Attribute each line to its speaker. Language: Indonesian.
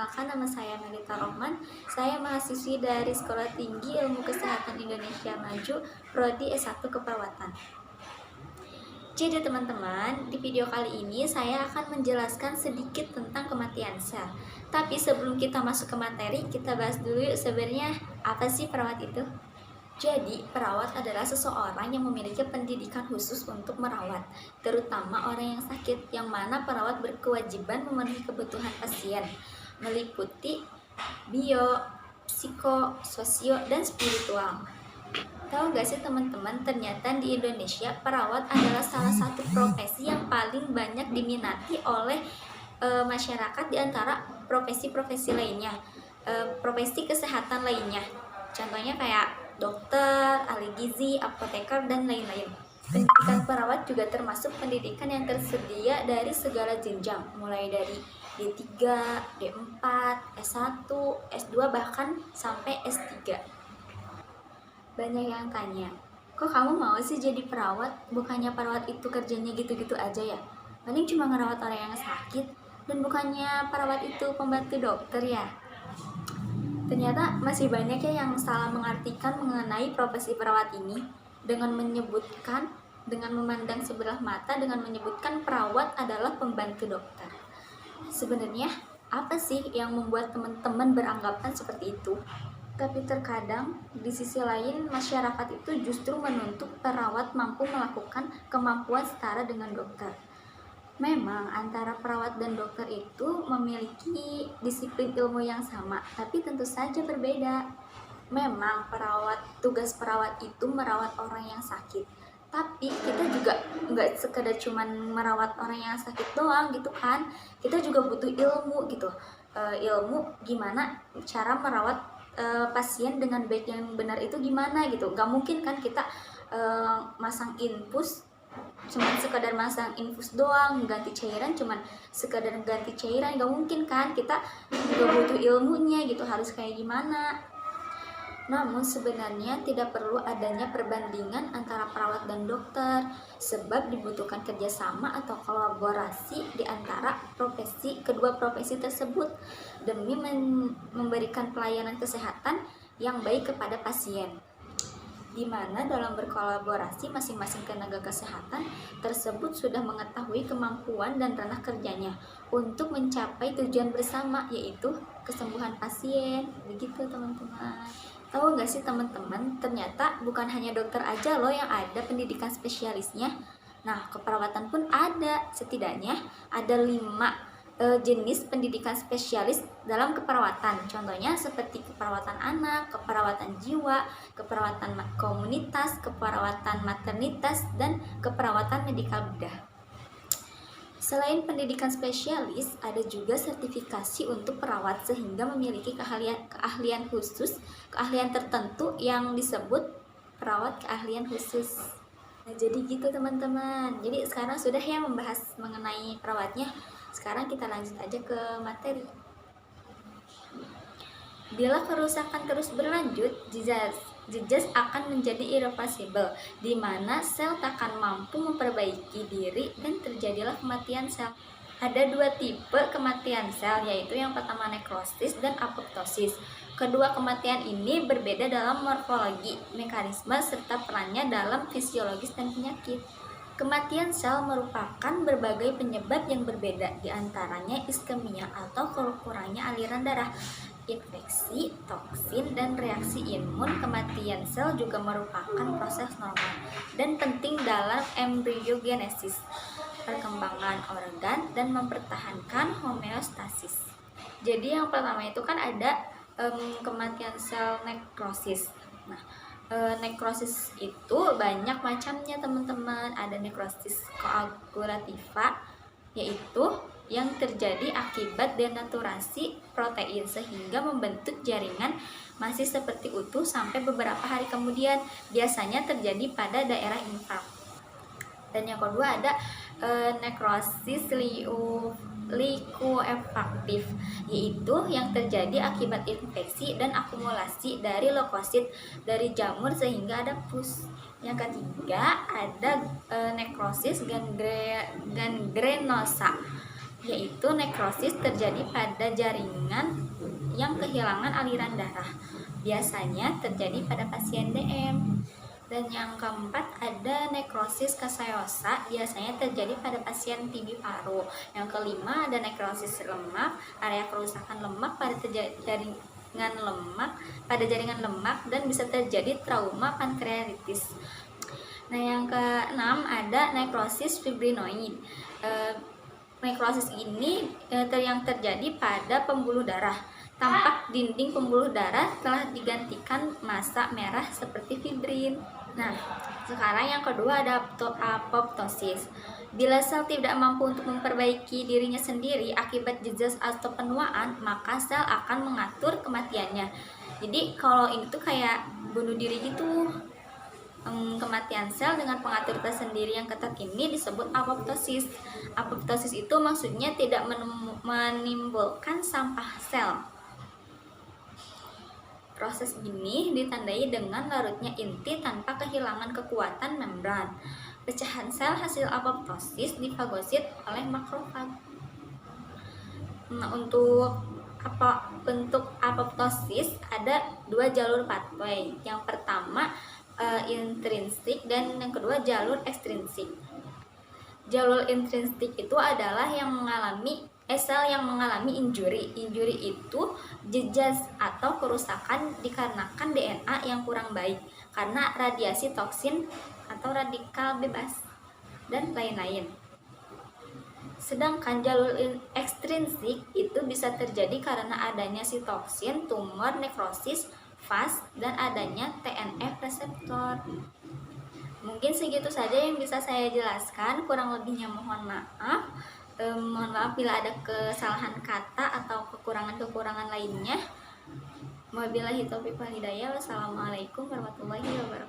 Speaker 1: perkenalkan, nama saya Melita Rohman. Saya mahasiswi dari Sekolah Tinggi Ilmu Kesehatan Indonesia Maju, Prodi S1 Keperawatan. Jadi teman-teman, di video kali ini saya akan menjelaskan sedikit tentang kematian sel. Tapi sebelum kita masuk ke materi, kita bahas dulu yuk sebenarnya apa sih perawat itu? Jadi, perawat adalah seseorang yang memiliki pendidikan khusus untuk merawat, terutama orang yang sakit, yang mana perawat berkewajiban memenuhi kebutuhan pasien, meliputi bio, psiko, sosio, dan spiritual. Tahu gak sih teman-teman, ternyata di Indonesia perawat adalah salah satu profesi yang paling banyak diminati oleh masyarakat di antara profesi-profesi lainnya, profesi kesehatan lainnya. Contohnya kayak dokter, ahli gizi, apoteker, dan lain-lain. Pendidikan perawat juga termasuk pendidikan yang tersedia dari segala jenjang, mulai dari D3, D4, S1, S2, bahkan sampai S3. Banyak yang tanya, kok kamu mau sih jadi perawat? Bukannya perawat itu kerjanya gitu-gitu aja ya? Paling cuma ngerawat orang yang sakit, dan bukannya perawat itu pembantu dokter ya? Ternyata masih banyak ya yang salah mengartikan mengenai profesi perawat ini dengan memandang sebelah mata dengan menyebutkan perawat adalah pembantu dokter. Sebenarnya apa sih yang membuat teman-teman beranggapan seperti itu? Tapi terkadang di sisi lain masyarakat itu justru menuntut perawat mampu melakukan kemampuan setara dengan dokter. Memang antara perawat dan dokter itu memiliki disiplin ilmu yang sama, tapi tentu saja berbeda. Memang tugas perawat itu merawat orang yang sakit, tapi kita juga nggak sekedar cuman merawat orang yang sakit doang gitu kan. Kita juga butuh ilmu gitu, ilmu gimana cara merawat pasien dengan baik yang benar itu gimana gitu. Gak mungkin kan kita masang infus cuman sekadar masang infus doang, ganti cairan cuman sekadar ganti cairan, gak mungkin kan. Kita juga butuh ilmunya gitu, harus kayak gimana. Namun sebenarnya tidak perlu adanya perbandingan antara perawat dan dokter, sebab dibutuhkan kerjasama atau kolaborasi di antara kedua profesi tersebut demi memberikan pelayanan kesehatan yang baik kepada pasien, di mana dalam berkolaborasi masing-masing tenaga kesehatan tersebut sudah mengetahui kemampuan dan ranah kerjanya untuk mencapai tujuan bersama, yaitu kesembuhan pasien. Begitu teman-teman. Tahu nggak sih teman-teman, ternyata bukan hanya dokter aja loh yang ada pendidikan spesialisnya. Nah, keperawatan pun ada, setidaknya ada 5 jenis pendidikan spesialis dalam keperawatan. Contohnya seperti keperawatan anak, keperawatan jiwa, keperawatan komunitas, keperawatan maternitas, dan keperawatan medikal bedah. Selain pendidikan spesialis, ada juga sertifikasi untuk perawat sehingga memiliki keahlian khusus, keahlian tertentu yang disebut perawat keahlian khusus. Nah, jadi gitu teman-teman. Jadi sekarang sudah ya membahas mengenai perawatnya. Sekarang kita lanjut aja ke materi. Bila kerusakan terus berlanjut, disease akan menjadi irreversible, di mana sel takkan mampu memperbaiki diri dan terjadilah kematian sel. Ada 2 tipe kematian sel, yaitu yang pertama nekrosis dan apoptosis. Kedua kematian ini berbeda dalam morfologi, mekanisme, serta perannya dalam fisiologis dan penyakit. Kematian sel merupakan berbagai penyebab yang berbeda, diantaranya iskemia atau kurangnya aliran darah, infeksi, toksin, dan reaksi imun. Kematian sel juga merupakan proses normal dan penting dalam embriogenesis, perkembangan organ, dan mempertahankan homeostasis. Jadi yang pertama itu kan ada kematian sel nekrosis. Nah, nekrosis itu banyak macamnya teman-teman. Ada nekrosis koagulativa, yaitu yang terjadi akibat denaturasi protein sehingga membentuk jaringan masih seperti utuh sampai beberapa hari kemudian, biasanya terjadi pada daerah infrak. Dan yang kedua ada nekrosis likuefaktif, yaitu yang terjadi akibat infeksi dan akumulasi dari leukosit dari jamur sehingga ada pus. Yang ketiga ada nekrosis gangrenosa, yaitu nekrosis terjadi pada jaringan yang kehilangan aliran darah. Biasanya terjadi pada pasien DM. Dan yang keempat ada nekrosis kaseosa, biasanya terjadi pada pasien TB paru. Yang kelima ada nekrosis lemak, area kerusakan lemak pada jaringan lemak dan bisa terjadi trauma pankreatitis. Nah, yang keenam ada nekrosis fibrinoid. Nekrosis ini yang terjadi pada pembuluh darah. Tampak dinding pembuluh darah telah digantikan massa merah seperti fibrin. Nah, sekarang yang kedua ada apoptosis. Bila sel tidak mampu untuk memperbaiki dirinya sendiri akibat jejak atau penuaan, maka sel akan mengatur kematiannya. Jadi kalau ini tuh kayak bunuh diri gitu. Kematian sel dengan pengatur tersendiri yang ketat ini disebut apoptosis. Apoptosis itu maksudnya tidak menimbulkan sampah sel. Proses ini ditandai dengan larutnya inti tanpa kehilangan kekuatan membran. Pecahan sel hasil apoptosis difagosit oleh makrofag. Nah, untuk apoptosis ada dua jalur pathway. Yang pertama intrinsik dan yang kedua jalur ekstrinsik. Jalur intrinsik itu adalah sel yang mengalami injury. Injury itu jejak atau kerusakan dikarenakan DNA yang kurang baik karena radiasi toksin atau radikal bebas dan lain-lain. Sedangkan jalur ekstrinsik itu bisa terjadi karena adanya sitoksin, tumor, nekrosis, vas, dan adanya TNF reseptor. Mungkin segitu saja yang bisa saya jelaskan, kurang lebihnya mohon maaf. Mohon maaf bila ada kesalahan kata atau kekurangan-kekurangan lainnya. Wabillahi taufiq wal hidayah. Wassalamualaikum warahmatullahi wabarakatuh.